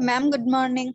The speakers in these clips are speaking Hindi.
Ma'am good morning.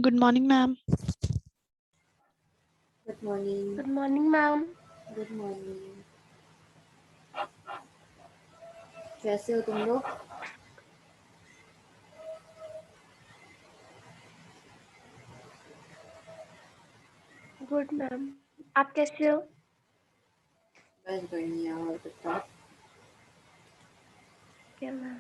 Good morning, ma'am. Good morning. Good morning, ma'am. Good morning. कैसे हो तुम लोग? Good, ma'am. आप कैसे हो? बस बढ़िया। और बताओ? क्या मैम?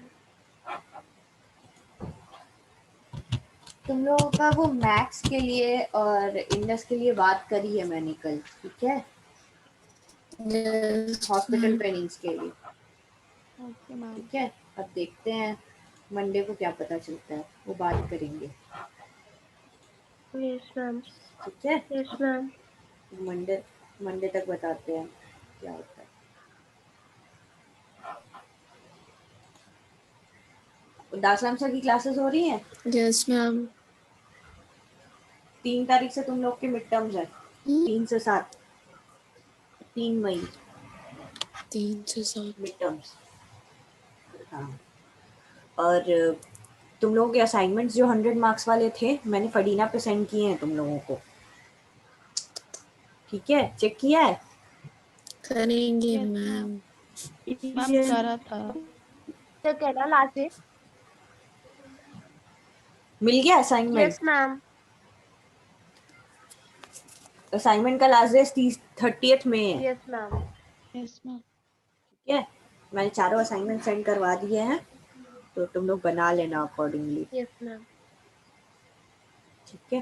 तुम लोगों का वो मैथ्स के लिए और इंडस के लिए बात करी है मैंने कल, ठीक है? हॉस्पिटल ट्रेनिंग्स के लिए। Okay, ma'am. ठीक है, अब देखते हैं मंडे को क्या पता चलता है, वो बात करेंगे। Yes, ma'am. ठीक है, Yes, ma'am. मंडे तक बताते हैं क्या होता है। दासलाम सर की क्लासेस हो रही हैं? Yes, ma'am. 3 तारीख से तुम लोग के मिड टर्म्स है। 3 से 7, 3 मई 3 से 7 मिड टर्म्स। हाँ, और तुम लोगों के असाइनमेंट्स जो 100 मार्क्स वाले थे मैंने फडीना पे सेंड किए हैं तुम लोगों को, ठीक है? चेक किया है? करेंगे Yes, मैम। Ma'am Yes. करा था। तो कहना लास्ट डे? मिल गया असाइनमेंट? Yes, ma'am. असाइनमेंट का लास्ट डे 30th में है। Yes, ma'am. Yes, ma'am. ठीक है, मैंने चारों असाइनमेंट सेंड करवा दिए हैं, तो तुम लोग बना लेना अकॉर्डिंगली। Yes, ma'am. ठीक है,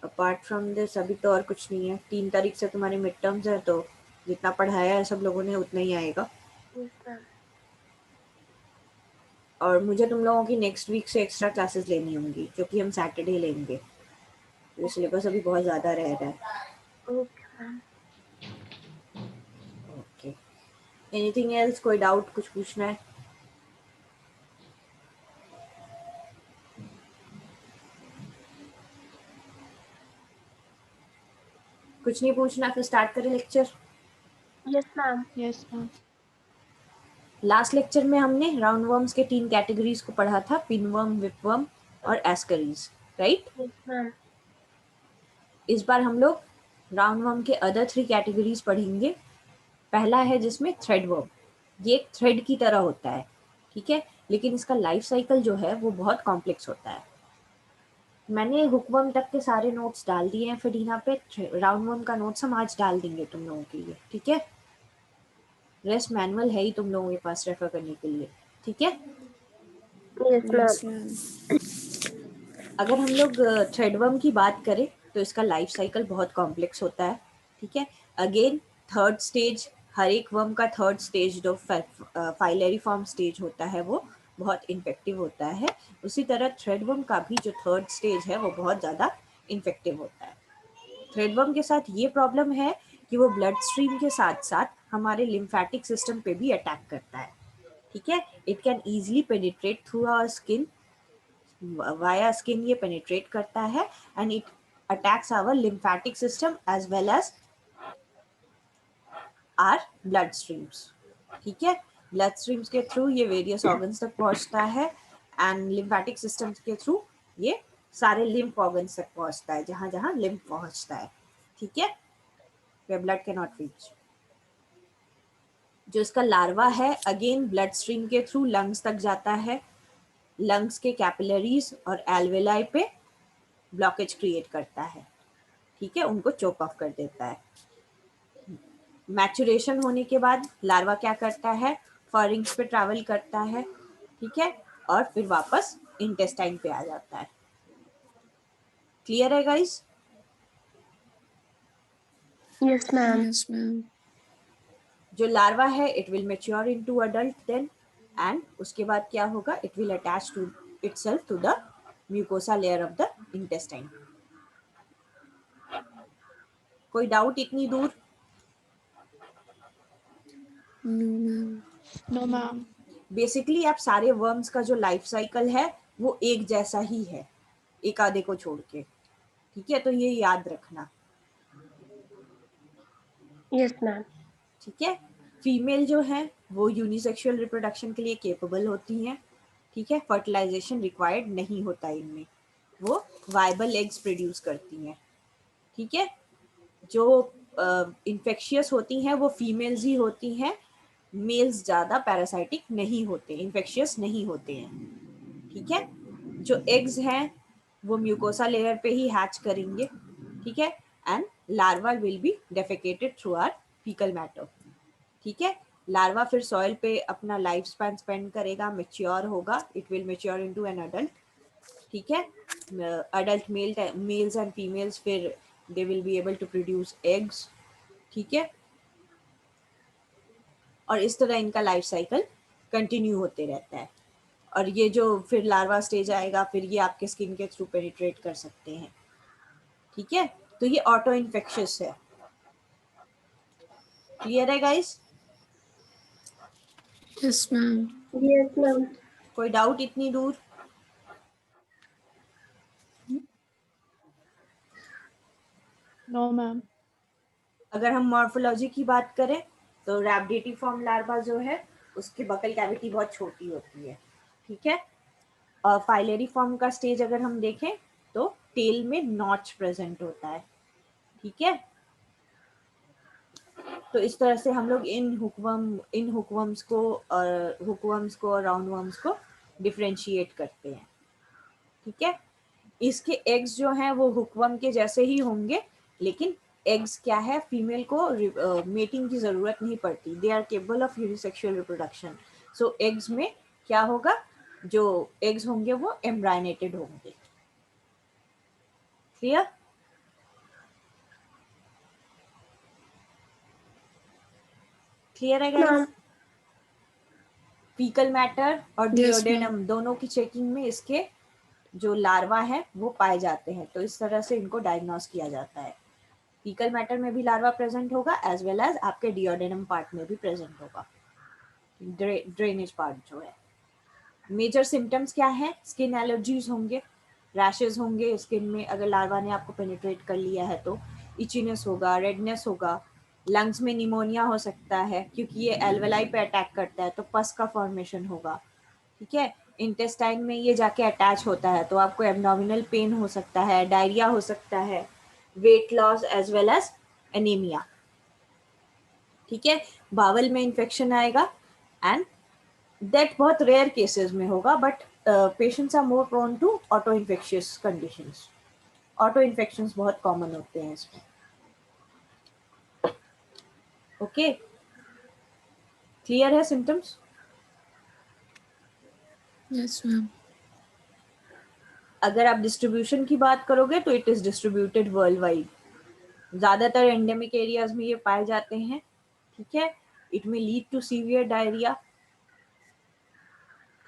अपार्ट फ्रॉम दिस अभी तो और कुछ नहीं है। 3 तारीख से तुम्हारे मिड टर्म्स है, तो जितना पढ़ाया है सब लोगों ने उतना ही आएगा। Yes, ma'am. और मुझे तुम लोगों की नेक्स्ट वीक से एक्स्ट्रा क्लासेस लेनी होंगी, क्योंकि हम सैटरडे लेंगे। ये सिलेबस अभी बहुत ज़्यादा रह रहा है। Okay, ma'am. Okay, anything else? कोई डाउट, कुछ पूछना है? कुछ नहीं पूछना, फिर स्टार्ट करें lecture. Yes, ma'am. Yes, ma'am. Last lecture में हमने राउंड वर्म्स के 3 कैटेगरीज को पढ़ा था, पिनवर्म, विपवर्म और एस्करीज, राइट? Yes, ma'am. इस बार हम लोग राउंड वर्म के अदर 3 कैटेगरीज पढ़ेंगे। पहला है जिसमें थ्रेड वर्म, ये एक थ्रेड की तरह होता है, ठीक है? लेकिन इसका लाइफ साइकिल जो है वो बहुत कॉम्प्लेक्स होता है। मैंने हुकवर्म तक के सारे नोट्स डाल दिए हैं फडीना पे। राउंड वर्म का नोट्स हम आज डाल देंगे तुम लोगों के लिए, ठीक है? रेस्ट मैनुअल है ही तुम लोगों के पास रेफर करने के लिए, ठीक है? Yes, ma'am. Yes, ma'am. अगर हम लोग थ्रेडवर्म की बात करें तो इसका लाइफ साइकिल बहुत कॉम्प्लेक्स होता है, ठीक है। अगेन थर्ड स्टेज, हर एक वर्म का थर्ड स्टेज जो फाइलेरिफॉर्म स्टेज होता है वो बहुत इन्फेक्टिव होता है। उसी तरह थ्रेडवर्म का भी जो थर्ड स्टेज है वो बहुत ज़्यादा इन्फेक्टिव होता है। थ्रेडवर्म के साथ ये प्रॉब्लम है कि वो ब्लड स्ट्रीम के साथ साथ हमारे लिम्फेटिक सिस्टम पे भी अटैक करता है, ठीक है। It can easily penetrate through our skin, via skin ये पेनिट्रेट करता है and it attacks our lymphatic system as well as our ब्लड स्ट्रीम्स, ठीक है। ब्लड स्ट्रीम्स के थ्रू ये वेरियस ऑर्गन्स तक पहुंचता है एंड लिम्फेटिक सिस्टम्स के थ्रू ये सारे लिम्फ ऑर्गन्स तक पहुंचता है, जहां जहां लिम्फ पहुंचता है, ठीक है, where blood cannot reach। जो इसका लार्वा है अगेन ब्लड स्ट्रीम के थ्रू लंग्स तक जाता है, लंग्स के कैपिलरीज और एल्वेलाई पे ब्लॉकेज क्रिएट करता है, ठीक है, उनको चोक ऑफ कर देता है। मैचुरेशन होने के बाद लार्वा क्या करता है, फॉरिंग्स पे ट्रैवल करता है, ठीक है, और फिर वापस इंटेस्टाइन पे आ जाता है। क्लियर है guys? Yes, ma'am. Yes, ma'am. जो लार्वा है it will mature into adult then, and उसके बाद क्या होगा, it will attach to itself to the mucosa layer of the intestine. कोई डाउट इतनी दूर? No, ma'am. No, ma'am. Basically आप सारे वर्म्स का जो लाइफ साइकिल है वो एक जैसा ही है, एक आधे को छोड़ के, ठीक है, तो ये याद रखना, Yes, ma'am. ठीक है। फीमेल जो है वो यूनिसेक्सुअल रिप्रोडक्शन के लिए केपेबल होती हैं, ठीक है, फर्टिलाइजेशन रिक्वायर्ड नहीं होता इनमें, वो वायबल एग्स प्रोड्यूस करती हैं, ठीक है। जो इन्फेक्शियस होती हैं वो फीमेल्स ही होती हैं, मेल्स ज़्यादा पैरासाइटिक नहीं होते, इन्फेक्शियस नहीं होते हैं, ठीक है। जो एग्स हैं वो म्यूकोसा लेयर पे ही हैच करेंगे, ठीक है, and larva will be defecated through our faecal matter, ठीक है। लार्वा फिर सॉइल पे अपना लाइफ स्पैन स्पेंड करेगा, मेच्योर होगा, it will mature into an adult, ठीक है। अडल्ट मेल्स एंड फीमेल्स फिर they will be able to produce eggs, ठीक है, और इस तरह इनका लाइफ साइकिल कंटिन्यू होते रहता है। और ये जो फिर लार्वा स्टेज आएगा फिर ये आपके स्किन के थ्रू पेनिट्रेट कर सकते हैं, ठीक है। तो ये ऑटो इन्फेक्शियस है। क्लियर है guys? Yes, ma'am. Yes, ma'am. कोई डाउट इतनी दूर? No, ma'am. अगर हम मॉर्फोलॉजी की बात करें तो रैबिडिटीफॉर्म लार्वा जो है उसकी बकल कैविटी बहुत छोटी होती है, ठीक है। और फाइलेरिफॉर्म का स्टेज अगर हम देखें तो टेल में नॉच प्रेजेंट होता है, ठीक है। तो इस तरह से हम लोग इन हुकवर्म्स को और राउंडवर्म्स को डिफरेंशिएट करते हैं, ठीक है। इसके एग्स जो हैं वो हुकवर्म के जैसे ही होंगे, लेकिन एग्स क्या है, फीमेल को मेटिंग की जरूरत नहीं पड़ती, they are capable of unisexual reproduction. So eggs में क्या होगा, जो एग्स होंगे वो एम्ब्रायनेटेड होंगे। क्लियर? क्लियर है गाइस? Ma'am. फीकल मैटर और Yes, डिओडेनम दोनों की चेकिंग में इसके जो लार्वा है वो पाए जाते हैं, तो इस तरह से इनको डायग्नोस किया जाता है। फीकल मैटर में भी लार्वा प्रेजेंट होगा एज वेल एज आपके डिओडेनम पार्ट में भी प्रेजेंट होगा, ड्रेनेज पार्ट जो है। मेजर सिम्टम्स क्या है, स्किन एलर्जीज होंगे, रैशेज होंगे स्किन में, अगर लार्वा ने आपको पेनिट्रेट कर लिया है तो इचीनेस होगा, रेडनेस होगा, लंग्स में निमोनिया हो सकता है क्योंकि ये एल्वेलाई पे अटैक करता है तो पस का फॉर्मेशन होगा, ठीक है। इंटेस्टाइन में ये जाके अटैच होता है तो आपको एब्डोमिनल पेन हो सकता है, डायरिया हो सकता है, weight loss as well as anaemia, ठीक है। बावल में इन्फेक्शन आएगा एंड दैट बहुत रेयर केसेस में होगा, but patients are more prone to auto infectious conditions. Auto infections बहुत कॉमन होते हैं इसमें, ओके। क्लियर है सिम्टम्स? Yes, ma'am. अगर आप डिस्ट्रीब्यूशन की बात करोगे तो it is distributed world wide, ज्यादातर एंडेमिक एरियाज में ये पाए जाते हैं, ठीक है। इट में लीड टू सीवियर डायरिया,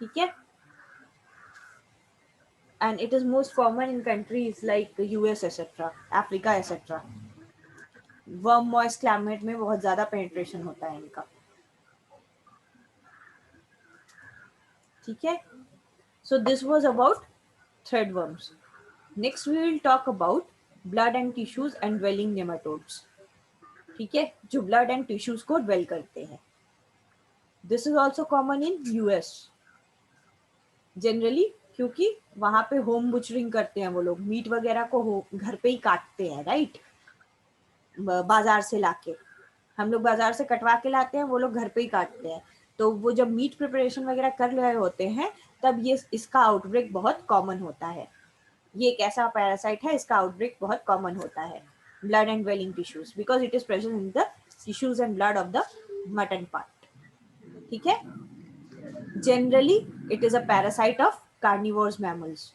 ठीक है, and it is most common in countries like US etc, Africa etc। Warm moist climate में बहुत ज्यादा पेनिट्रेशन होता है इनका, ठीक है। So this was about thread worms. Next we will talk about blood and tissues and dwelling nematodes, ठीक है, जो ब्लड एंड टिश्यूज को ड्वेल करते हैं। This is also common in US generally, क्योंकि वहां पे होम बुचरिंग करते हैं वो लोग, मीट वगैरह को घर पे ही काटते हैं, राइट, बाजार से लाके। हम लोग बाजार से कटवा के लाते हैं, वो लोग घर पे ही काटते हैं। तो वो जब मीट प्रिपरेशन वगैरह कर रहे होते हैं तब ये इसका आउटब्रेक बहुत कॉमन होता है। ये एक ऐसा पैरासाइट है, इसका आउटब्रेक बहुत कॉमन होता है, blood and dwelling tissues, because it is present in the tissues and blood of the mutton part, ठीक है। Generally it is a parasite of carnivores mammals.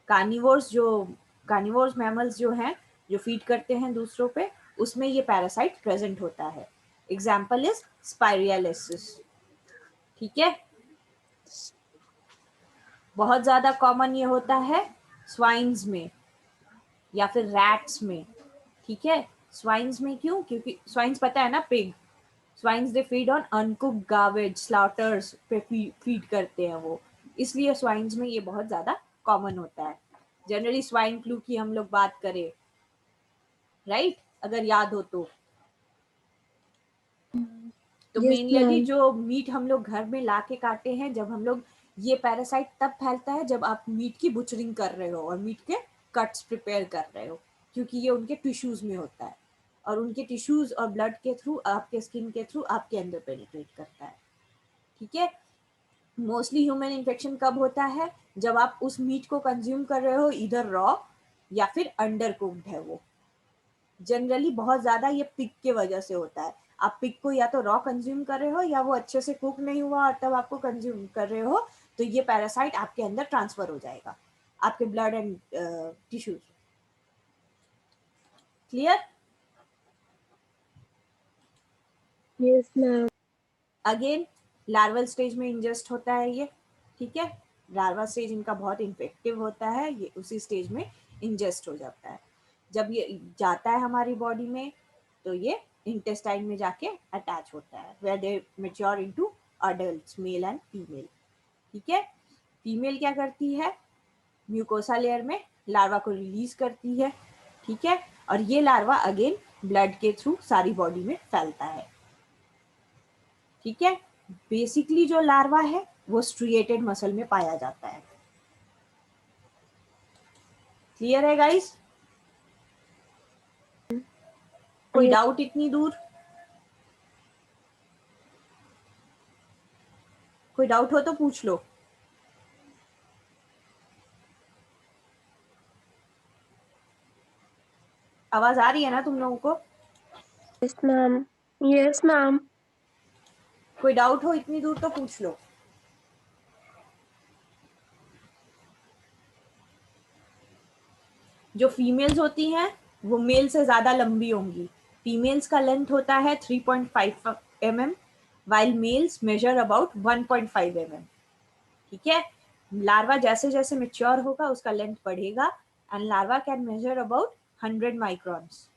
Carnivores mammals जो हैं, जो फीड करते हैं दूसरों पे, उसमें ये पैरासाइट प्रेजेंट होता है। एग्जाम्पल इज स्पाइरियालिसिस, ठीक है। बहुत ज्यादा कॉमन ये होता है स्वाइन्स में या फिर रैट्स में, ठीक है। स्वाइन्स में क्यों? क्योंकि स्वाइन्स पता है ना, pig, swines they feed on uncooked garbage, slaughters पे फीड करते हैं वो, इसलिए स्वाइन्स में ये बहुत ज्यादा कॉमन होता है। जनरली स्वाइन फ्लू की हम लोग बात करें, राइट, अगर याद हो तो Yes, मेनली ma'am. जो मीट हम लोग घर में ला के काटे हैं, जब हम लोग, ये पैरासाइट तब फैलता है जब आप मीट की बुचरिंग कर रहे हो और मीट के कट्स प्रिपेयर कर रहे हो, क्योंकि ये उनके टिश्यूज में होता है और उनके टिश्यूज और ब्लड के थ्रू, आपके स्किन के थ्रू आपके अंदर पेनिट्रेट करता है, ठीक है। मोस्टली ह्यूमन इन्फेक्शन कब होता है? जब आप उस मीट को कंज्यूम कर रहे हो, इधर रॉ या फिर अंडर कुक्ड है वो। जनरली बहुत ज्यादा ये पिग के वजह से होता है। आप पिग को या तो रॉ कंज्यूम कर रहे हो या वो अच्छे से कुक नहीं हुआ और तब आपको कंज्यूम कर रहे हो, तो ये पैरासाइट आपके अंदर ट्रांसफर हो जाएगा, आपके blood and tissues. Clear? Yes, ma'am. Again larval stage में इंजेस्ट होता है ये, ठीक है। लार्वा स्टेज इनका बहुत इन्फेक्टिव होता है, ये उसी स्टेज में इंजेस्ट हो जाता है। जब ये जाता है हमारी बॉडी में तो ये इंटेस्टाइन में जाके अटैच होता है, where they mature into adults, male and female, ठीक है। फीमेल क्या करती है? म्यूकोसा लेयर में लार्वा को रिलीज करती है, ठीक है, और ये लार्वा अगेन ब्लड के थ्रू सारी बॉडी में फैलता है, ठीक है। बेसिकली जो लार्वा है वो स्ट्रिएटेड मसल में पाया जाता है। क्लियर है गाइस? कोई डाउट इतनी दूर? कोई डाउट हो तो पूछ लो। आवाज आ रही है ना तुम लोगों को? Yes, ma'am. Yes, ma'am. कोई डाउट हो इतनी दूर तो पूछ लो। जो फीमेल्स होती हैं वो मेल से ज्यादा लंबी होंगी। फीमेल्स का लेंथ होता है 3.5 mm, while males measure about 1.5 mm, ठीक है। लार्वा जैसे जैसे मेच्योर होगा उसका लेंथ बढ़ेगा and larva can measure about 100 microns,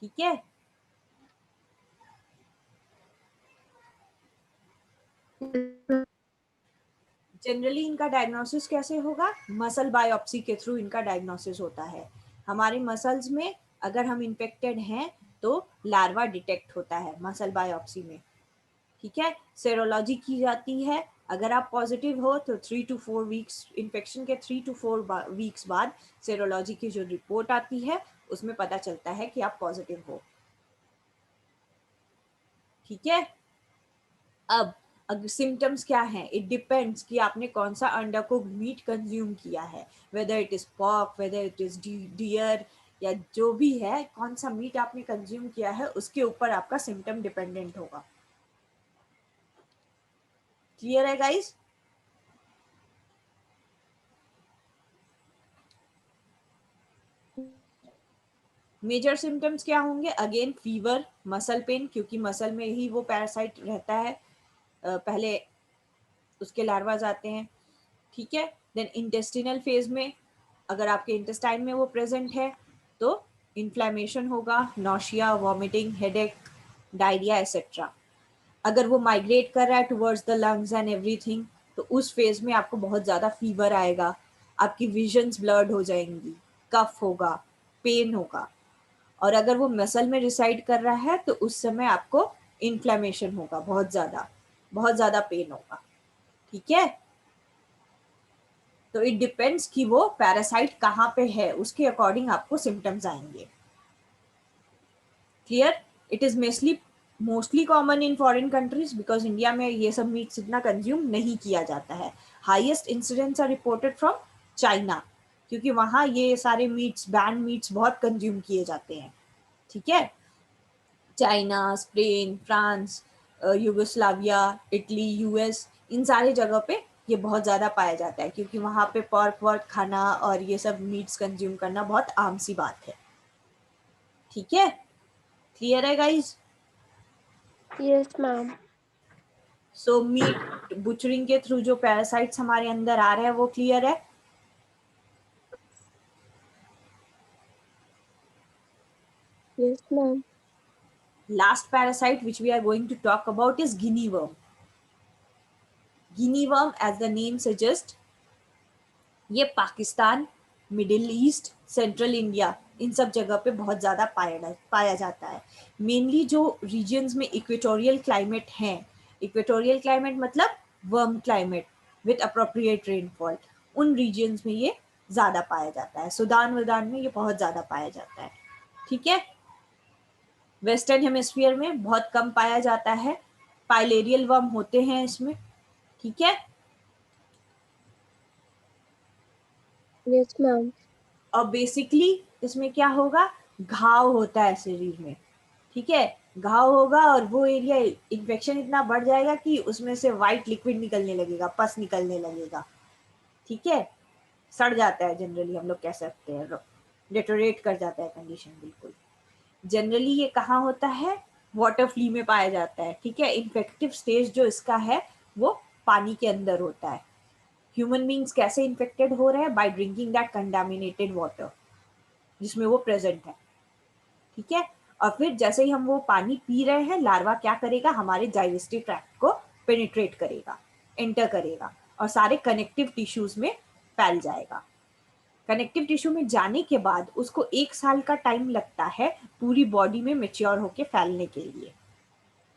ठीक है। जनरली इनका डायग्नोसिस कैसे होगा? मसल बायोप्सी के थ्रू इनका डायग्नोसिस होता है। हमारे मसल्स में अगर हम इन्फेक्टेड हैं तो लार्वा डिटेक्ट होता है मसल बायोप्सी में, ठीक है। सेरोलॉजी की जाती है, अगर आप पॉजिटिव हो तो 3 to 4 वीक्स, इन्फेक्शन के 3 to 4 वीक्स बाद सेरोलॉजी की जो रिपोर्ट आती है उसमें पता चलता है कि आप पॉजिटिव हो, ठीक है। अब अगर सिम्टम्स क्या हैं, इट डिपेंड्स कि आपने कौन सा अंडरकुक्ड मीट कंज्यूम किया है, whether it is pork, whether it is deer, या जो भी है, कौन सा मीट आपने कंज्यूम किया है उसके ऊपर आपका सिम्टम डिपेंडेंट होगा। क्लियर है गाइस? मेजर सिम्टम्स क्या होंगे? अगेन फीवर, मसल पेन, क्योंकि मसल में ही वो पैरासाइट रहता है, पहले उसके लार्वाज आते हैं, ठीक है। देन इंटेस्टिनल फेज में अगर आपके इंटेस्टाइन में वो प्रेजेंट है तो इन्फ्लेमेशन होगा, nausea, vomiting, headache, diarrhoea etcetera. अगर वो माइग्रेट कर रहा है towards the lungs and everything तो उस फेज में आपको बहुत ज़्यादा फीवर आएगा, आपकी विजन्स ब्लर्ड हो जाएंगी, कफ होगा, पेन होगा। और अगर वो मसल में रिसाइड कर रहा है तो उस समय आपको इन्फ्लेमेशन होगा, बहुत ज़्यादा पेन होगा, ठीक है। तो इट डिपेंड्स कि वो पैरासाइट कहाँ पे है, उसके अकॉर्डिंग आपको सिम्टम्स आएंगे। Clear? It is mostly common in foreign countries because India में ये सब मीट्स इतना कंज्यूम नहीं किया जाता है। Highest incidents are reported from China, क्योंकि वहाँ ये सारे मीट्स, बैंड मीट्स बहुत कंज्यूम किए जाते हैं, ठीक है। China, Spain, France, Yugoslavia, Italy, US, इन सारे जगह पे ये बहुत ज़्यादा पाया जाता है, क्योंकि वहाँ पे पर्क वर्क खाना और ये सब मीट्स कंज्यूम करना बहुत आम सी बात है, ठीक है। क्लियर है guys? Yes, ma'am. So meat butchering के थ्रू जो पैरासाइट्स हमारे अंदर आ रहे हैं वो क्लियर है? Yes, ma'am. Last parasite which we are going to talk about is guinea worm. Guinea worm, as the name suggests, ये Pakistan, Middle East, central India, इन सब जगह पे बहुत ज़्यादा पाया जाता है। मेनली जो रीजन्स में इक्वेटोरियल क्लाइमेट हैं, इक्वेटोरियल क्लाइमेट मतलब worm climate with appropriate rainfall, उन रीजन्स में ये ज़्यादा पाया जाता है। सूडान वदान में ये बहुत ज़्यादा पाया जाता है, ठीक है। वेस्टर्न हेमिस्फीयर में बहुत कम पाया जाता है, पाइलेरियल वर्म होते हैं इसमें, ठीक है। Yes, ma'am. और बेसिकली इसमें क्या होगा, घाव होता है शरीर में, ठीक है। घाव होगा और वो एरिया इन्फेक्शन इतना बढ़ जाएगा कि उसमें से वाइट लिक्विड निकलने लगेगा, पस निकलने लगेगा, ठीक है। सड़ जाता है, जनरली हम लोग कह सकते हैं, डेटोरेट कर जाता है कंडीशन बिल्कुल। जनरली ये कहाँ होता है? वाटर फ्ली में पाया जाता है, ठीक है। इन्फेक्टिव स्टेज जो इसका है वो पानी के अंदर होता है। ह्यूमन बींग्स कैसे इन्फेक्टेड हो रहे हैं? By drinking that contaminated water जिसमें वो प्रेजेंट है, ठीक है। और फिर जैसे ही हम वो पानी पी रहे हैं, लार्वा क्या करेगा, हमारे डाइजेस्टिव ट्रैक्ट को पेनिट्रेट करेगा, एंटर करेगा और सारे कनेक्टिव टिश्यूज में फैल जाएगा। कनेक्टिव टिश्यू में जाने के बाद उसको 1 साल का टाइम लगता है पूरी बॉडी में मेच्योर होके फैलने के लिए,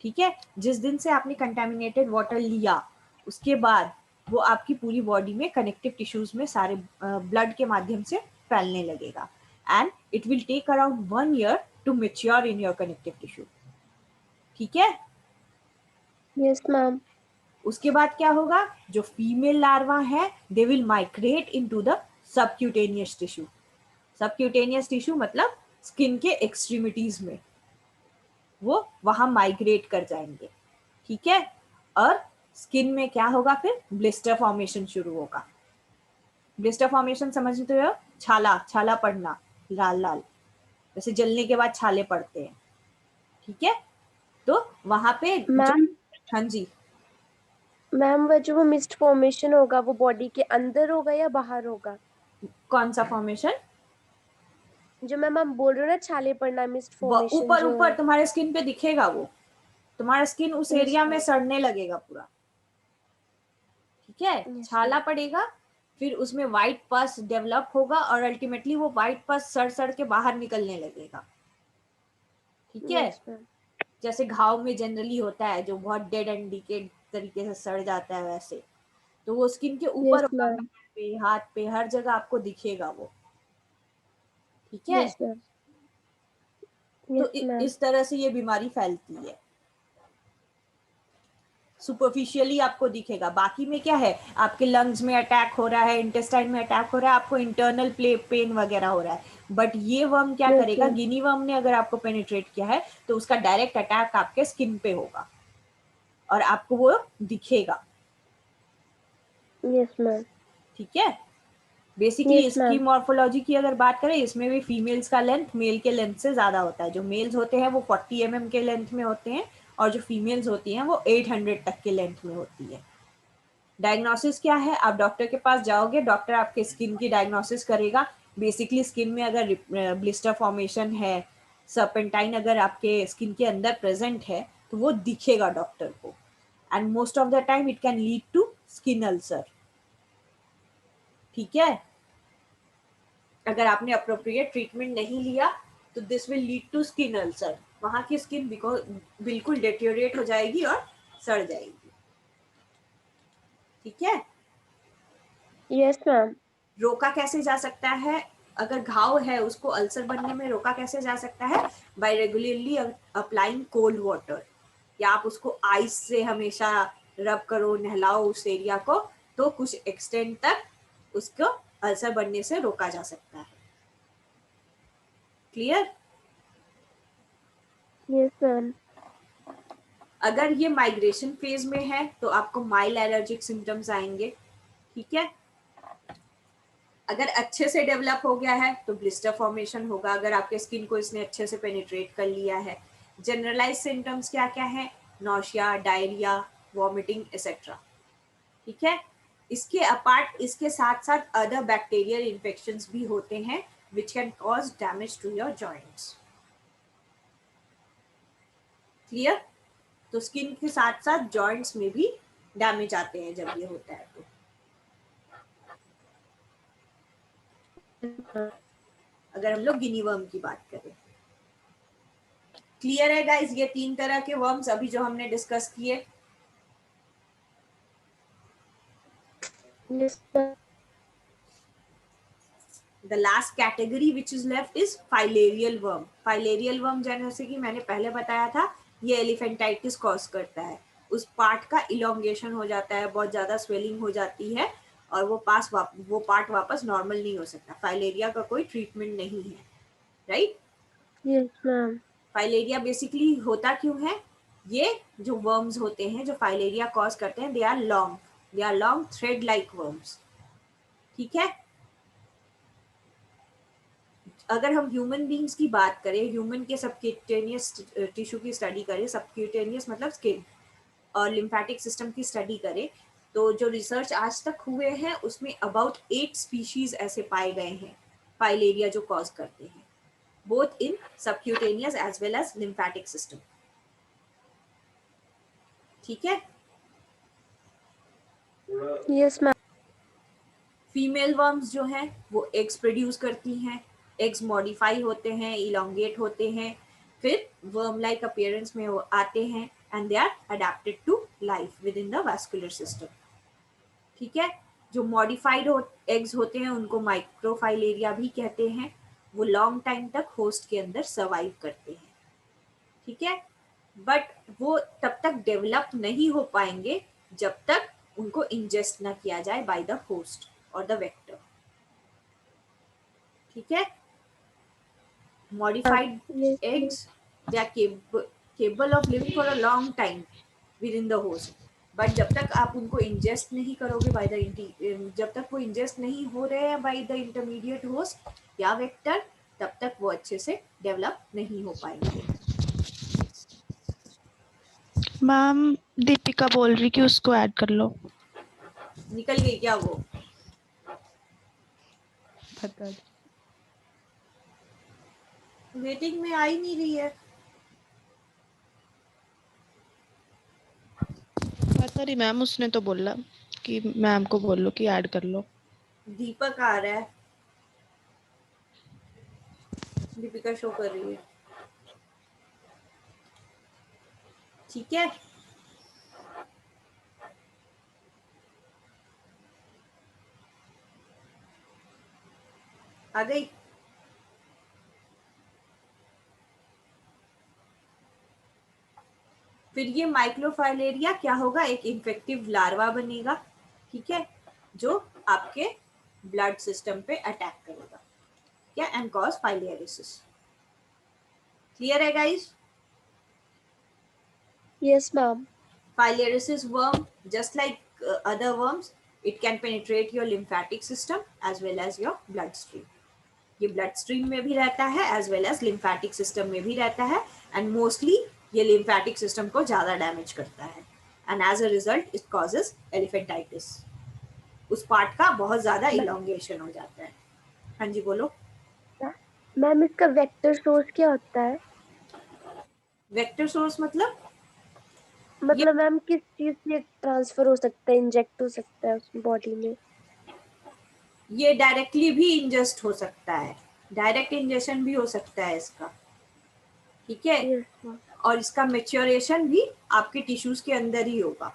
ठीक है। जिस दिन से आपने कंटामिनेटेड वाटर लिया उसके बाद वो आपकी पूरी बॉडी में कनेक्टिव टिश्यूज में सारे ब्लड के माध्यम से फैलने लगेगा and it will take around 1 year to mature in your connective tissue, ठीक है। Yes, ma'am. उसके बाद क्या होगा, जो फीमेल लार्वा है they will migrate into the subcutaneous tissue. Subcutaneous tissue मतलब स्किन के एक्सट्रीमिटीज में वो वहां माइग्रेट कर जाएंगे, ठीक है। और स्किन में क्या होगा, फिर ब्लिस्टर फॉर्मेशन शुरू होगा। ब्लिस्टर फॉर्मेशन समझते हो? छाला छाला पड़ना, लाल लाल, जैसे जलने के बाद छाले पड़ते हैं, ठीक है। तो वहां पे मैम, हाँ जी, मैम वो जो वो मिस्ट फॉर्मेशन होगा वो बॉडी के अंदर होगा या बाहर होगा? कौन सा फॉर्मेशन? जो मैम आप बोल रहे हो ना, छाले पड़ना, मिस्ट फॉर्मेशन ऊपर जो ऊपर तुम्हारे स्किन पे दिखेगा, वो तुम्हारा स्किन उस Yes, एरिया में ma'am. सड़ने लगेगा पूरा, ठीक है। Yes, छाला ma'am. पड़ेगा, फिर उसमें व्हाइट पस डेवलप होगा और अल्टीमेटली वो व्हाइट पस सड़ सड़ के बाहर निकलने लगेगा, ठीक है। Yes, ma'am. जैसे घाव में जनरली होता है जो बहुत डेड एंड डिकेड तरीके से सड़ जाता है, वैसे तो वो स्किन के ऊपर Yes, होगा, ma'am. पैर पे, हाथ पे, हर जगह आपको दिखेगा वो, ठीक है। Yes, ma'am. तो Yes, ma'am. इस तरह से ये बीमारी फैलती है, सुपरफिशियली आपको दिखेगा। बाकी में क्या है, आपके लंग्स में अटैक हो रहा है, इंटेस्टाइन में अटैक हो रहा है, आपको इंटरनल पेन वगैरह हो रहा है, बट ये वर्म क्या Yes, करेगा, ma'am. गिनी वर्म ने अगर आपको पेनिट्रेट किया है तो उसका डायरेक्ट अटैक आपके स्किन पे होगा और आपको वो दिखेगा, Yes, ma'am. ठीक है। बेसिकली Yes, इसकी ma'am. मॉर्फोलॉजी की अगर बात करें, इसमें भी फीमेल्स का लेंथ मेल के लेंथ से ज़्यादा होता है। जो मेल्स होते हैं वो 40 mm के लेंथ में होते हैं और जो फीमेल्स होती हैं वो 800 तक के लेंथ में होती है। डायग्नोसिस क्या है? आप डॉक्टर के पास जाओगे, डॉक्टर आपके स्किन की डायग्नोसिस करेगा। बेसिकली स्किन में अगर ब्लिस्टर फॉर्मेशन है, सर्पेंटाइन अगर आपके स्किन के अंदर प्रेजेंट है तो वो दिखेगा डॉक्टर को, and most of the time it can lead to skin ulcer. ठीक है, अगर आपने अप्रोप्रिएट ट्रीटमेंट नहीं लिया तो this will lead to skin ulcer. वहां की स्किन बिल्कुल डिटेरियोरेट हो जाएगी और सड़ जाएगी। ठीक है, Yes, ma'am. रोका कैसे जा सकता है? अगर घाव है उसको अल्सर बनने में रोका कैसे जा सकता है? By regularly applying cold water, या आप उसको आइस से हमेशा रब करो, नहलाओ उस एरिया को, तो कुछ एक्सटेंड तक उसको अल्सर बनने से रोका जा सकता है। क्लियर? Yes, ma'am. अगर ये माइग्रेशन फेज में है तो आपको माइल्ड एलर्जिक सिम्टम्स आएंगे। ठीक है, अगर अच्छे से डेवलप हो गया है तो ब्लिस्टर फॉर्मेशन होगा, अगर आपके स्किन को इसने अच्छे से पेनिट्रेट कर लिया है। जनरलाइज सिम्टम्स क्या क्या है? Nausea, diarrhoea, vomiting etcetera. ठीक है, इसके अपार्ट इसके साथ साथ अदर बैक्टीरियल इन्फेक्शंस भी होते हैं which can cause damage to your joints. Clear? तो स्किन के साथ साथ जॉइंट्स में भी डैमेज आते हैं जब ये होता है तो। अगर हम लोग गिनी वर्म की बात करें, क्लियर है गाइस? ये 3 तरह के वर्म्स अभी जो हमने डिस्कस किए। Yes, ma'am. The last category which is left is filarial worm. Filarial worm जैसे कि मैंने पहले बताया था, ये एलिफेंटाइटिस कॉज करता है। उस पार्ट का इलोंगेशन हो जाता है, बहुत ज्यादा स्वेलिंग हो जाती है और वो पार्ट वापस नॉर्मल नहीं हो सकता। फाइलेरिया का कोई ट्रीटमेंट नहीं है, right? Yes, ma'am. Filaria basically होता क्यों है? ये जो वर्म्स होते हैं जो फाइलेरिया कॉज करते हैं, they are long thread like worms. ठीक है, अगर हम ह्यूमन बींग्स की बात करें, ह्यूमन के सबक्यूटेनियस टिश्यू की स्टडी करें, सबक्यूटेनियस मतलब स्किन और लिम्फेटिक सिस्टम की स्टडी करें, तो जो रिसर्च आज तक हुए हैं उसमें अबाउट 8 स्पीशीज ऐसे पाए गए हैं फाइलेरिया जो कॉज करते हैं, both in subcutaneous as well as lymphatic system. ठीक है, Yes, ma'am. फीमेल वर्म्स जो हैं वो एग्स प्रोड्यूस करती हैं, एग्स मॉडिफाई होते हैं, इलोंगेट होते हैं, फिर वर्म लाइक अपीयरेंस में वो आते हैं and they are adapted to life within the vascular system. ठीक है, जो मॉडिफाइड एग्स होते हैं उनको माइक्रोफाइलेरिया भी कहते हैं। वो लॉन्ग टाइम तक होस्ट के अंदर सर्वाइव करते हैं। ठीक है, बट वो तब तक डेवलप नहीं हो पाएंगे जब तक उनको इंजेस्ट ना किया जाए बाय द होस्ट और द वेक्टर। ठीक है, modified Yes, ma'am. eggs, they are capable of living for a long time within the host, but जब तक आप उनको इंजेस्ट नहीं करोगे बाय द जब तक वो इंजेस्ट नहीं हो रहे हैं बाय द इंटरमीडिएट होस्ट या वेक्टर, तब तक वो अच्छे से डेवलप नहीं हो पाएंगे। मैम दीपिका बोल रही कि उसको ऐड कर लो। निकल गई क्या वो? पता नहीं। वेटिंग में आ ही नहीं रही है। पता नहीं मैम, उसने तो बोला कि मैम को बोल लो कि ऐड कर लो। दीपक आ रहा है, दीपिका शो कर रही है। ठीक है, आ गई। फिर ये माइक्रोफाइलेरिया क्या होगा? एक इन्फेक्टिव लार्वा बनेगा। ठीक है, जो आपके ब्लड सिस्टम पे अटैक करेगा क्या एंड कॉज फाइलियरिसिस। क्लियर है guys? Yes, ma'am. Filariasis worm just like other worms It can penetrate your lymphatic system as well as your bloodstream. ये ब्लड स्ट्रीम में भी रहता है as well as lymphatic system में भी रहता है, एंड मोस्टली ये लिम्फेटिक सिस्टम को ज्यादा डैमेज करता है, and as a result it causes elephantiasis. उस पार्ट का बहुत ज्यादा इलोंगेशन हो जाता है. हाँ जी बोलो. मैम इसका वेक्टर सोर्स क्या होता है? वेक्टर सोर्स मतलब मतलब मैम किस चीज से ट्रांसफर हो सकता है, इंजेक्ट हो सकता है उस बॉडी में? ये डायरेक्टली भी इंजेस्ट हो सकता है, डायरेक्ट इंजेक्शन भी हो सकता है इसका. ठीक है. Yes ma'am. और इसका मेच्योरेशन भी आपके टिश्यूज के अंदर ही होगा.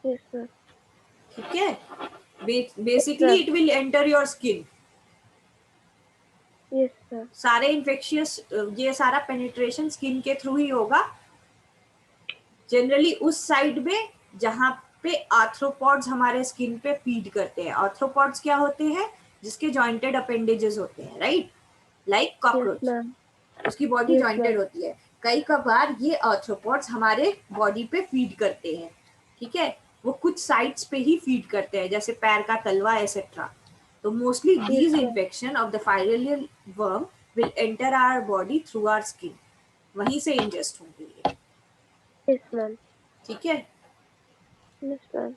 Yes ma'am. ठीक है. Basically it will enter your skin. Yes ma'am. सारे इन्फेक्शियस, ये सारा पेनिट्रेशन स्किन के थ्रू ही होगा, जनरली उस साइड में जहां पे आर्थ्रोपॉड्स हमारे स्किन पे फीड करते हैं. आर्थ्रोपॉड्स क्या होते हैं? जिसके जॉइंटेड अपेंडेजेस होते हैं, राइट, लाइक कॉकरोच. मैम. उसकी बॉडी Yes, जॉइंटेड ma'am. होती है. कई बार ये आर्थ्रोपॉड्स हमारे बॉडी पे फीड करते हैं. ठीक है. वो कुछ साइट्स पे ही फीड करते हैं, जैसे पैर का तलवा एसेट्रा. तो mostly these ma'am. Infection of the filarial worm will enter our body through our skin. वहीं से इंजेस्ट होंगे ये. Yes ma'am. ठीक है. Yes ma'am.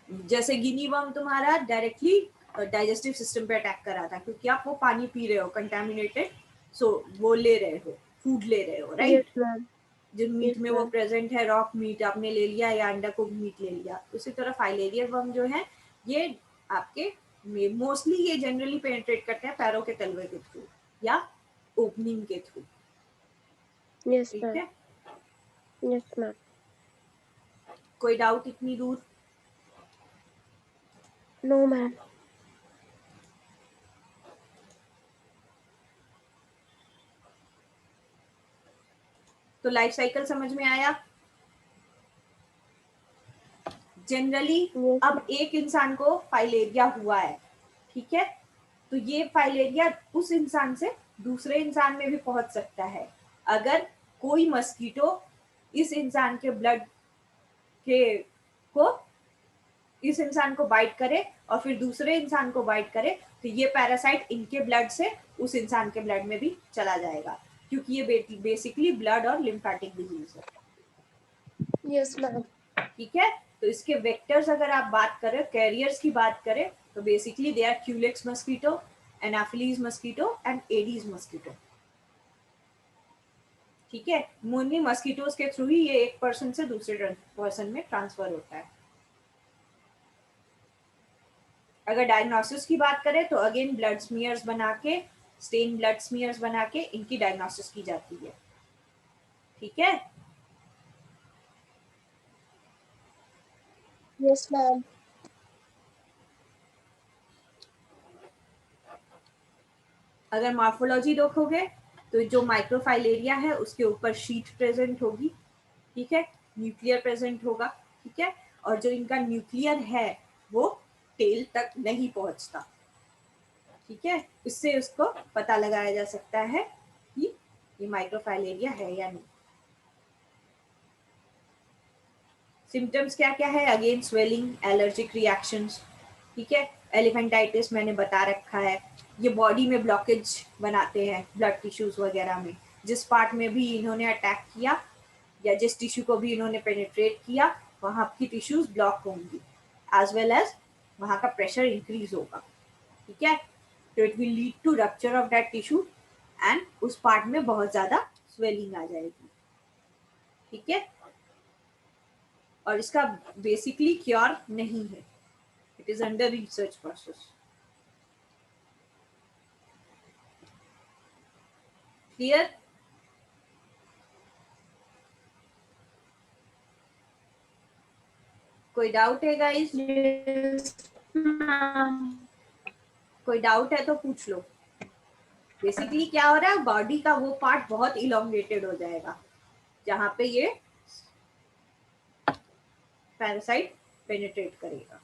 जैसे गिनी वर्म तुम्हारा डायरेक्टली डाइजेस्टिव सिस्टम पे अटैक कर रहा था, क्योंकि आप वो पानी पी रहे हो कंटामिनेटेड, सो वो ले रहे हो, फूड ले रहे हो, राइट. Yes ma'am. जो मीट Yes, में वो ma'am. प्रेजेंट है, रॉक मीट आपने ले लिया या अंडा कुक मीट ले लिया. उसी तरह फाइलेरियल वर्म जो है ये आपके मोस्टली ये जनरली पेनिट्रेट करते हैं पैरों के तलवे के थ्रू या ओपनिंग के थ्रू. यस ठीक मैम. है. Yes ma'am. कोई डाउट इतनी दूर? No ma'am. तो लाइफ साइकिल समझ में आया जनरली. Yes. अब एक इंसान को फाइलेरिया हुआ है, ठीक है, तो ये फाइलेरिया उस इंसान से दूसरे इंसान में भी पहुंच सकता है. अगर कोई मस्कीटो इस इंसान के ब्लड के को इस इंसान को बाइट करे और फिर दूसरे इंसान को बाइट करे, तो ये पैरासाइट इनके ब्लड से उस इंसान के ब्लड में भी चला जाएगा, क्योंकि ये बेसिकली ब्लड और लिम्फेटिक डिजीज है. Yes ma'am. ठीक है. तो इसके वेक्टर्स अगर आप बात करें, कैरियर्स की बात करें, तो basically they are culex mosquito, anopheles mosquito and aedes mosquito. ठीक है. मोनली मस्कीटोज के थ्रू ही ये एक पर्सन से दूसरे पर्सन में ट्रांसफर होता है. अगर डायग्नोसिस की बात करें तो अगेन ब्लड स्मीयर्स बना के, स्टेन ब्लड स्मीयर्स बना के इनकी डायग्नोसिस की जाती है. ठीक है. Yes ma'am. अगर मार्फोलॉजी देखोगे तो जो माइक्रोफाइलेरिया है उसके ऊपर शीट प्रेजेंट होगी. ठीक है. न्यूक्लियर प्रेजेंट होगा. ठीक है. और जो इनका न्यूक्लियर है वो टेल तक नहीं पहुंचता. ठीक है. इससे उसको पता लगाया जा सकता है कि ये माइक्रोफाइलेरिया है या नहीं. सिम्टम्स क्या क्या है? Again swelling, allergic reactions. ठीक है. एलिफेंटाइटिस मैंने बता रखा है. ये बॉडी में ब्लॉकेज बनाते हैं ब्लड टिश्यूज वगैरह में. जिस पार्ट में भी इन्होंने अटैक किया या जिस टिश्यू को भी इन्होंने पेनिट्रेट किया वहां की टिश्यूज ब्लॉक होंगी, एज वेल एज वहां का प्रेशर इंक्रीज होगा. ठीक है. तो it will lead to rupture of that tissue and उस पार्ट में बहुत ज्यादा स्वेलिंग आ जाएगी. ठीक है. और इसका बेसिकली क्योर नहीं है. It is under research process. Clear? कोई डाउट है गाइस? कोई डाउट है तो पूछ लो. बेसिकली क्या हो रहा है, बॉडी का वो पार्ट बहुत इलोंगेटेड हो जाएगा जहां पे ये पैरासाइट पेनिट्रेट करेगा.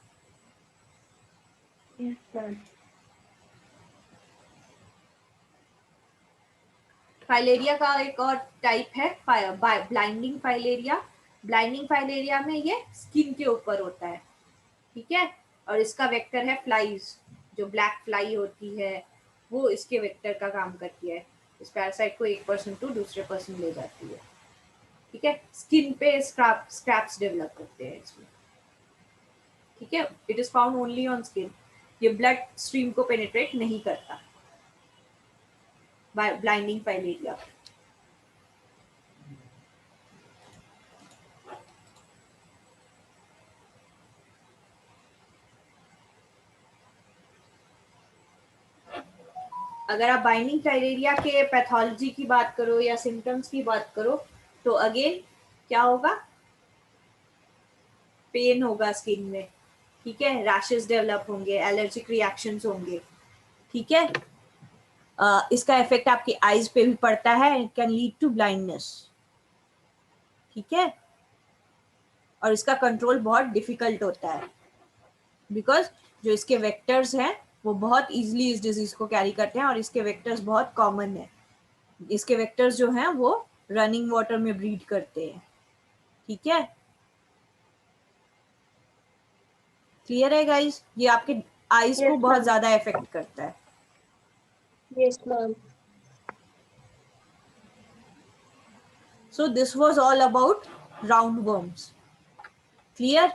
Yes ma'am. फाइलेरिया का एक और टाइप है ब्लाइंडिंग फाइलेरिया. ब्लाइंडिंग फाइलेरिया में ये स्किन के ऊपर होता है. ठीक है, और इसका वेक्टर है फ्लाइज, जो ब्लैक फ्लाई होती है वो इसके वेक्टर का काम करती है, इस पैरासाइट को एक पर्सन टू दूसरे पर्सन ले जाती है। ठीक है, स्किन पे स्क्रैप्स डेवलप करते हैं इसमें। ठीक है, it is found only on skin, ये ब्लड स्ट्रीम को पेनिट्रेट नहीं करता बाय ब्लाइंडिंग फाइलेरिया। अगर आप बाइंडिंग फाइलेरिया के पैथोलॉजी की बात करो या सिम्टम्स की बात करो तो अगेन क्या होगा, पेन होगा स्किन में, ठीक है, रैशेस डेवलप होंगे, एलर्जिक रिएक्शंस होंगे। ठीक है, इसका इफेक्ट आपकी आईज पे भी पड़ता है, it can lead to blindness. ठीक है, और इसका कंट्रोल बहुत डिफिकल्ट होता है बिकॉज जो इसके वेक्टर्स हैं वो बहुत इजीली इस डिजीज को कैरी करते हैं और इसके वेक्टर्स बहुत कॉमन है। इसके वेक्टर्स जो हैं वो रनिंग वाटर में ब्रीड करते हैं। ठीक है, क्लियर है गाइस, ये आपके आईज Yes, को बहुत ma'am. ज्यादा इफेक्ट करता है। Yes, ma'am. So this was all about roundworms. Clear?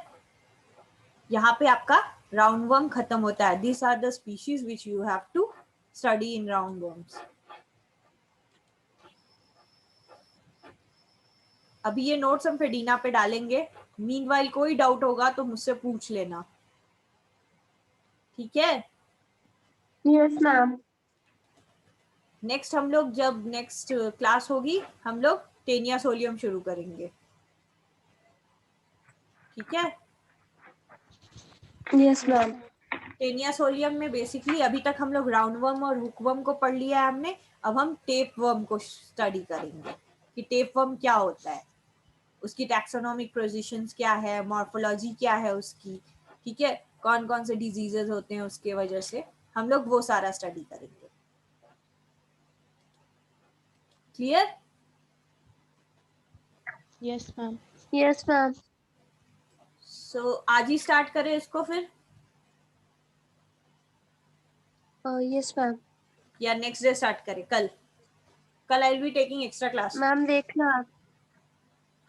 यहाँ पे आपका राउंडवर्म खत्म होता है। These are the species which you have to study in roundworms. अभी ये नोट्स हम फेडीना पे डालेंगे। मीनवाइल कोई डाउट होगा तो मुझसे पूछ लेना। ठीक है, Yes, ma'am. नेक्स्ट हम लोग जब नेक्स्ट क्लास होगी हम लोग टेनिया सोलियम शुरू करेंगे। ठीक है, Yes, ma'am. टेनिया सोलियम में बेसिकली अभी तक हम लोग राउंडवर्म और हुकवर्म को पढ़ लिया है हमने। अब हम टेपवर्म को स्टडी करेंगे कि टेपवर्म क्या होता है, उसकी टैक्सोनॉमिक पोजीशंस क्या है, मॉर्फोलॉजी क्या है उसकी। ठीक है, कौन कौन से डिजीजेस होते हैं उसके वजह से, हम लोग वो सारा स्टडी करेंगे। Clear? Yes ma'am. Yes, ma'am. सो आज ही स्टार्ट करें इसको फिर Yes, ma'am. या नेक्स्ट डे स्टार्ट करें? कल I will be taking extra class. Ma'am देख लो आप।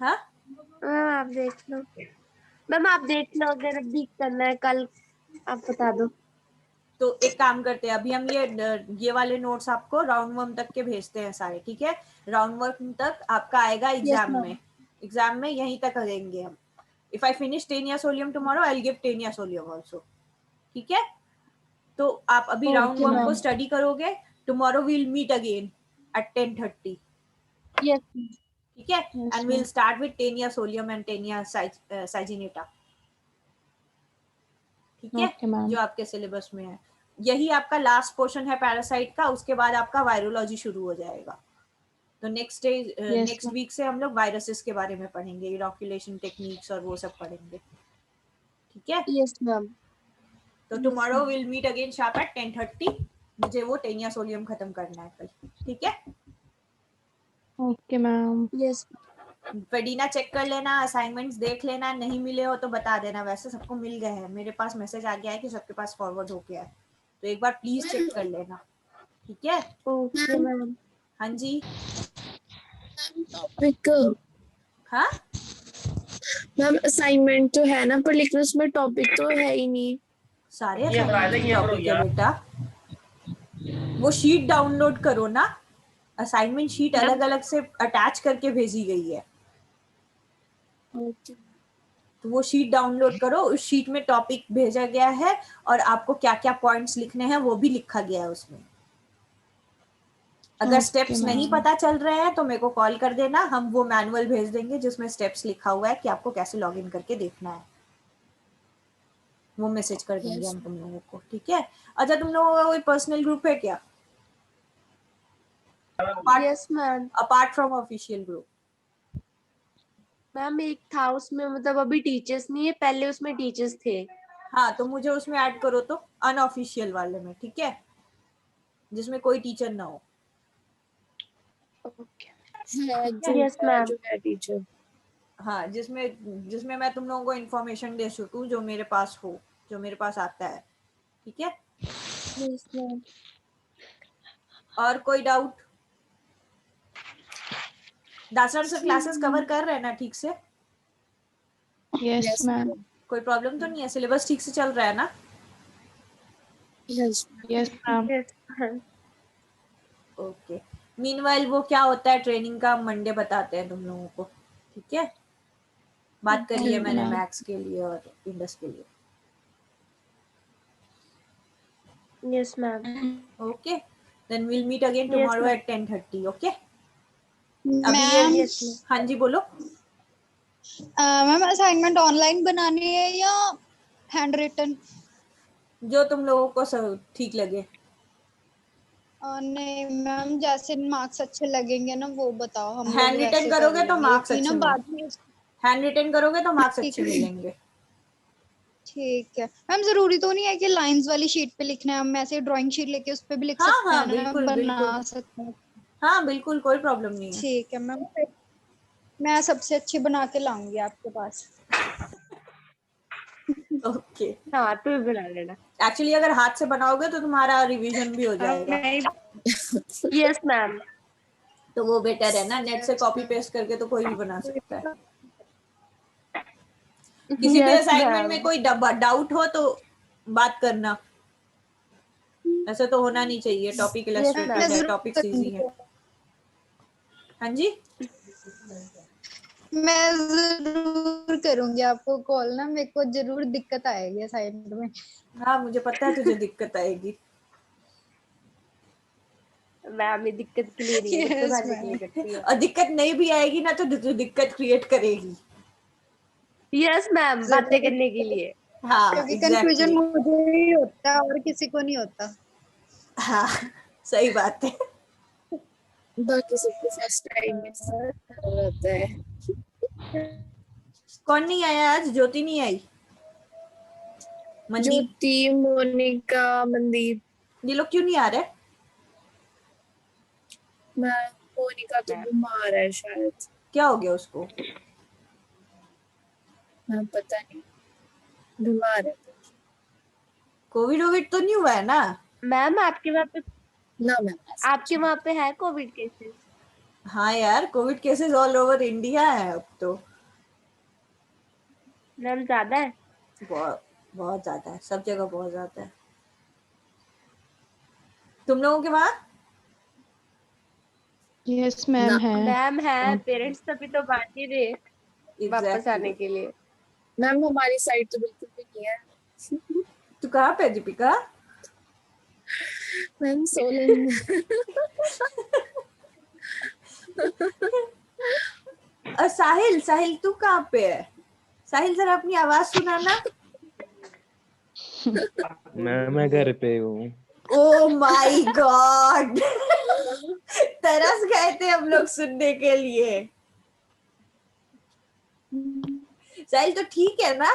हाँ, मैम आप देख लो। मैम आप देख लो, अगर अभी करना है कल आप बता दो। तो एक काम करते हैं, अभी हम ये वाले नोट्स आपको राउंडवर्म तक के भेजते हैं सारे। ठीक है, राउंडवर्म तक आपका आएगा एग्जाम ma'am. में। एग्जाम में यहीं तक देंगे हम। If I finish taenia solium tomorrow I will give taenia solium also. ठीक है, तो आप अभी राउंडवर्म को स्टडी करोगे। Tomorrow we will meet again at 10:30। Yes. ठीक है, and we will start with taenia solium and taenia saginata. ठीक है, जो आपके सिलेबस में है। यही आपका लास्ट पोर्शन है पैरासाइट का, उसके बाद आपका वायरोलॉजी शुरू हो जाएगा। तो नेक्स्ट वीक से हम लोग वायरसेस के बारे में पढ़ेंगे, इनोकुलेशन टेक्निक्स और वो सब पढ़ेंगे। ठीक है, Yes, ma'am. तो tomorrow will meet again sharp at 10:30। मुझे वो टेनिया सोलियम खत्म करना है कल। ठीक है, ओके मैम। Yes. फेडीना चेक कर लेना, असाइनमेंट्स देख लेना, नहीं मिले हो तो बता देना। वैसे सबको मिल गए हैं, मेरे पास मैसेज आ गया है कि सबके पास फॉरवर्ड हो गया है, तो एक बार प्लीज चेक कर लेना। ठीक है, Okay, ma'am. हाँ जी, टॉपिक हाँ मैम असाइनमेंट तो है ना, पर लेकिन उसमें टॉपिक तो है ही नहीं। सारे टॉपिक है बेटा, वो शीट डाउनलोड करो ना। असाइनमेंट शीट अलग अलग से अटैच करके भेजी गई है, Okay. तो वो शीट डाउनलोड करो। उस शीट में टॉपिक भेजा गया है और आपको क्या क्या पॉइंट्स लिखने हैं वो भी लिखा गया है उसमें। अगर स्टेप्स नहीं पता चल रहे हैं तो मेरे को कॉल कर देना, हम वो मैनुअल भेज देंगे जिसमें स्टेप्स लिखा हुआ है कि आपको कैसे लॉगिन करके देखना है। वो मैसेज कर देंगे हम तुम लोगों को। ठीक है, अच्छा तुम लोगों का कोई पर्सनल ग्रुप है क्या? Yes, ma'am. Apart from official group? Ma'am एक था उसमें, मतलब अभी टीचर्स नहीं है, पहले उसमें टीचर्स थे। हाँ, तो मुझे उसमें ऐड करो तो, अनऑफिशियल वाले में। ठीक है, जिसमें कोई टीचर ना हो। है जो Yes, ma'am. जो है टीचर। हाँ, जिसमें जिसमें मैं तुम लोगों को इन्फॉर्मेशन दे सकूं जो मेरे पास हो, जो मेरे पास आता है, ठीक है? Yes ma'am. और कोई डाउट? दासर सर क्लासेस कवर कर रहे हैं ना ठीक से? Yes ma'am. कोई प्रॉब्लम तो नहीं है? सिलेबस ठीक से चल रहा है ना? Yes yes ma'am. Yes ma'am. Okay. Meanwhile वो क्या होता है ट्रेनिंग का मंडे बताते हैं तुम लोगों को, ठीक है? बात करी है ठीक मैंने मैम। मैथ्स के लिए और इंडस के लिए। Yes ma'am. Okay, then we'll meet again Yes, tomorrow ma'am. At 10:30. Okay, अभी मैम ये यस मैम। हाँ जी बोलो। मैम असाइनमेंट ऑनलाइन बनानी है या हैंड रिटन? जो तुम लोगों को सब ठीक लगे। नहीं मैम, जैसे मार्क्स अच्छे लगेंगे ना वो बताओ, हम लोग हैंड रिटन वैसे कर करोगे तो लेंगे मार्क्स कि ना अच्छे बाद में। हैंड रिटन करोगे तो मार्क्स ठीक अच्छे है। मिलेंगे। ठीक है मैम, जरूरी तो नहीं है कि लाइंस वाली शीट पे लिखना है, हम ऐसे ड्राइंग शीट लेके उस पे भी लिख हाँ सकते हाँ हैं ना, बिल्कुल बना बिल्कुल, सकते हैं। हाँ बिल्कुल कोई प्रॉब्लम नहीं है। ठीक है मैम, मैं सबसे अच्छी बना के लाऊंगी आपके पास। ओके, हाँ तू भी बना लेना। एक्चुअली अगर हाथ से बनाओगे तो तुम्हारा रिवीजन भी हो जाएगा, यस मैम। तो वो बेटर है ना। नेट से कॉपी पेस्ट करके तो कोई भी बना सकता है। किसी भी यस असाइनमेंट में मैम। कोई डाउट हो तो बात करना, ऐसा तो होना नहीं चाहिए। टॉपिक यस इलस्ट्रेटेड मैं है, मैम। जरूर टॉपिक्स इजी है। हाँ जी, मैं जरूर करूंगी आपको कॉल ना, मेरे को जरूर दिक्कत आएगी असाइनमेंट में। हाँ मुझे पता है तुझे दिक्कत आएगी। मैम ये दिक्कत के लिए नहीं है, दिक्कत Yes, आने के लिए ma'am. करती है। और दिक्कत नहीं भी आएगी ना तो दिक्कत क्रिएट करेगी। यस मैम, बातें करने के लिए। हाँ क्योंकि कंफ्यूजन एग्जैक्टली, मुझे ही होता है और किसी को नहीं होता। हाँ सही बात है। बाकी सबको फर्स्ट टाइम में रहता है। कौन नहीं आया आज? ज्योति नहीं आई, मनदीप, ज्योति, मोनिका, मनदीप। ये लोग क्यों नहीं आ रहे? मैं मोनिका तो बीमार है शायद। क्या हो गया उसको? मैं पता नहीं, बीमार है कोविड वोविड तो नहीं हुआ है ना? मैम आपके वहाँ पे ना। मैं आपके वहाँ पे है कोविड केसेस? हाँ यार, Covid cases all over India है अब तो। मैम ज्यादा है? बहुत बहुत ज्यादा है, सब जगह बहुत ज्यादा है। तुम लोगों के वहाँ? यस मैम है। मैम है, पेरेंट्स तभी तो बांट ही रहे वापस आने के लिए। मैम हमारी साइड तो बिल्कुल भी नहीं है। तू कहाँ पे है दीपिका? मैम सोलन। और साहिल, साहिल तू कहाँ पे है? साहिल जरा अपनी आवाज सुनाना। मैं घर पे हूँ। ओ माय गॉड, तरस गए थे हम लोग सुनने के लिए। साहिल तो ठीक है ना?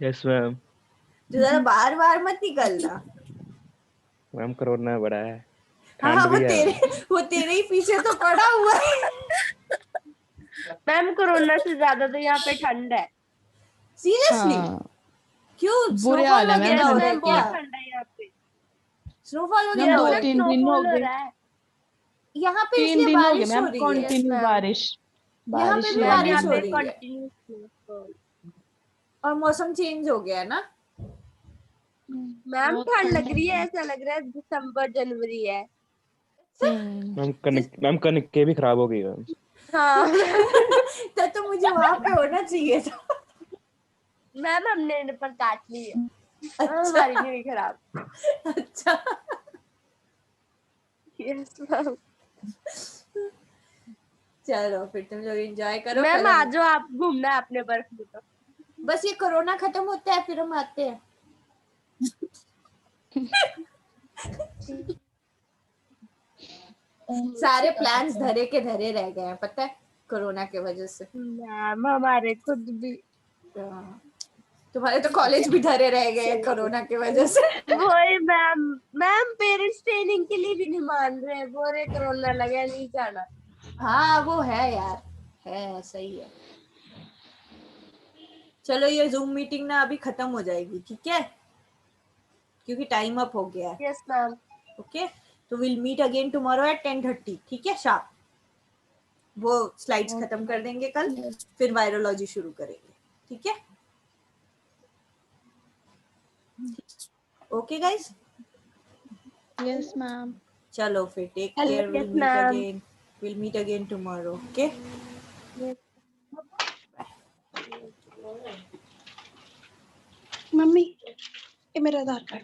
Yes ma'am. तो जरा बार बार मत निकलना। मैम कोरोना बड़ा है, हाँ ठंड भी है। वो तेरे ही पीछे तो पड़ा हुआ है। मैम कोरोना से ज्यादा तो यहाँ पे ठंड है। सीरियसली? हाँ क्यों? बुरे हाल है मैम, यस हो रहा है मैम, क्या? बहुत ठंड है यहाँ पे। स्नोफॉल मैम वगैरह हो दो रहा है? तीन दिन हो स्नोफॉल हो गए, रहा है। यहाँ पे 3 इसलिए दिन हो गए बारिश हो मैम रही है। Continue ma'am. बारिश। यहाँ पे भी ही आ मैम रही यहाँ बारिश है। हो पे रही है कंटिन्यू स्नोफॉल। और मौसम चेंज हो गया है ना? मैम बहुत ठंड ठंड लग रही है, ऐसा लग रहा है दिसंबर जनवरी है। मैम कनक के भी खराब हो गई मैम। हाँ तो मुझे वहां पे होना चाहिए था। मैम हमने पर काट ली है। अच्छा। हमारी नहीं हुई खराब। अच्छा, यस मैम। चलो फिर तुम लोग एंजॉय करो। मैम कल आ हम- जाओ, आप घूमना है अपने बर्फ में तो। बस ये कोरोना खत्म होता है फिर हम आते हैं। सारे प्लान्स धरे के धरे रह गए हैं पता है, कोरोना के वजह से। मैम हमारे खुद भी तुम्हारे तो कॉलेज भी धरे रह गए हैं कोरोना की वजह से। वही मैम। मैम पेरेंट्स ट्रेनिंग के लिए भी नहीं मान रहे, बोल रहे कोरोना लगा नहीं जाना। हाँ वो है यार, है, सही है। चलो ये जूम मीटिंग ना अभी खत्म हो जाएगी, ठीक है, क्योंकि टाइम अप हो गया है। Yes ma'am. ओके, तो will meet again tomorrow at 10:30, ठीक है, शार्प। वो स्लाइड्स खत्म कर देंगे कल, फिर वायरोलॉजी शुरू करेंगे, ठीक है। Okay guys, yes ma'am. चलो फिर take Hello, care, yes, will meet again tomorrow, okay. Mummy ये मेरा आधार कार्ड